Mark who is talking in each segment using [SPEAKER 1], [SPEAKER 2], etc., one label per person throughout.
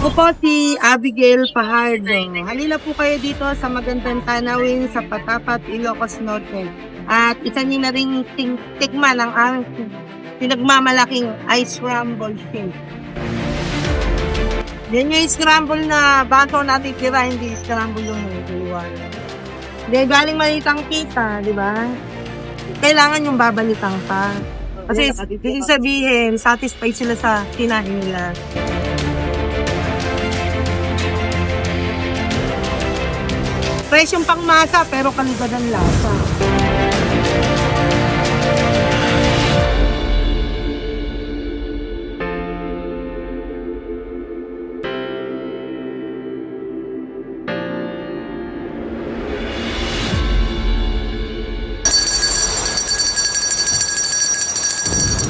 [SPEAKER 1] Ako po si Abigail Fajardo. Halina po kayo dito sa magandang tanawin sa Patapat, Ilocos Norte. At isa niyo na rin tikman ang aming pinagmamalaking ice scramble shake. Yan yung scramble na bato natin tira, hindi scramble yung iwan. Hindi, galing malitang kita, di ba? Kailangan yung babalitang pa. Kasi ibig sabihin, satisfied sila sa kinain nila. Fresh yung pangmasa pero kalidad ang lasa.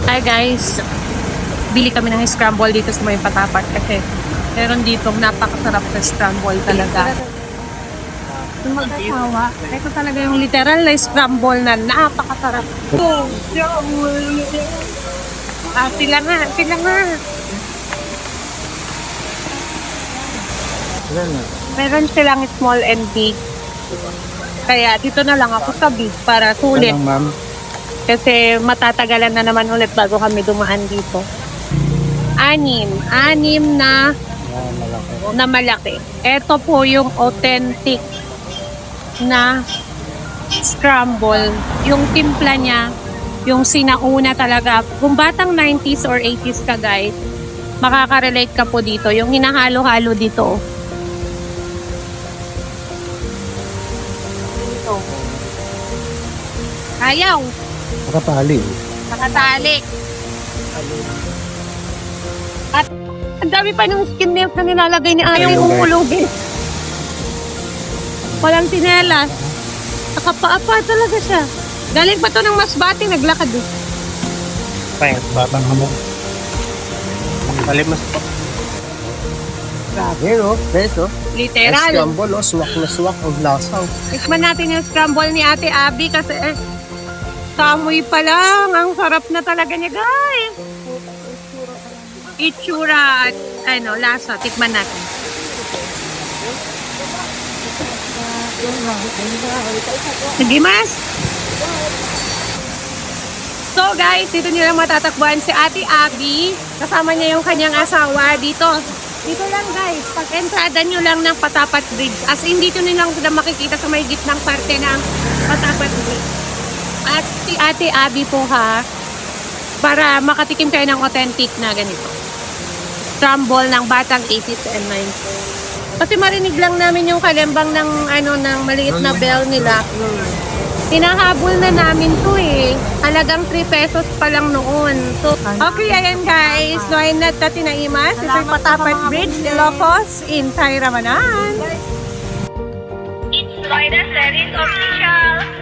[SPEAKER 2] Hi guys, bili kami ng scramble dito sa may Patapat kasi meron ditong napakasarap na scramble talaga. Yung mag-asawa, ito talaga yung literal na scramble na napakasarap. Sila nga. Meron silang small and big. Kaya dito na lang ako sa big para sulit. Kasi matatagalan na naman ulit bago kami dumaan dito. Anim na malaki. Ito po yung authentic na scramble. Yung timpla niya, yung sinauna talaga. Kung batang 90s or 80s ka guys, makaka-relate ka po dito. Yung hinahalo-halo dito. Dito. Ayaw. Nakatali. At ang dami pa ng skin milk na nilalagay ni Ayaw umulugin. Walang tinelas. Nakapaapa talaga siya. Galing pa to ng Masbate, naglakad eh.
[SPEAKER 3] Batang hamog. Palimas po. Grabe, no? Beso.
[SPEAKER 2] Literal.
[SPEAKER 3] Scramble, oh. Swak na swak ang lasa.
[SPEAKER 2] Tikman natin yung scramble ni Ate Abby kasi sa amoy pa lang. Ang sarap na talaga niya, guys. Itsura at lasa. Tikman natin. Hindi mas. So guys, dito nyo lang matatakbuhan si Ate Abby. Kasama niya yung kanyang asawa dito. Dito lang guys, pag entrada nyo lang ng Patapat Bridge. As in dito nyo lang sila makikita sa may gitnang parte ng Patapat Bridge. At si Ate Abby po ha, para makatikim kayo ng authentic na ganito. Scramble ng batang 80s and 90s. Kasi marinig lang namin yung kalembang ng ng maliit na bell nila. Hinahabol na namin to eh. Halagang 3 pesos pa lang noon. So, okay, ayan guys. Noy na tatinaimas. Ito yung Patapat Bridge, Ilocos, in Tayramanan.
[SPEAKER 4] It's Loida Series Official.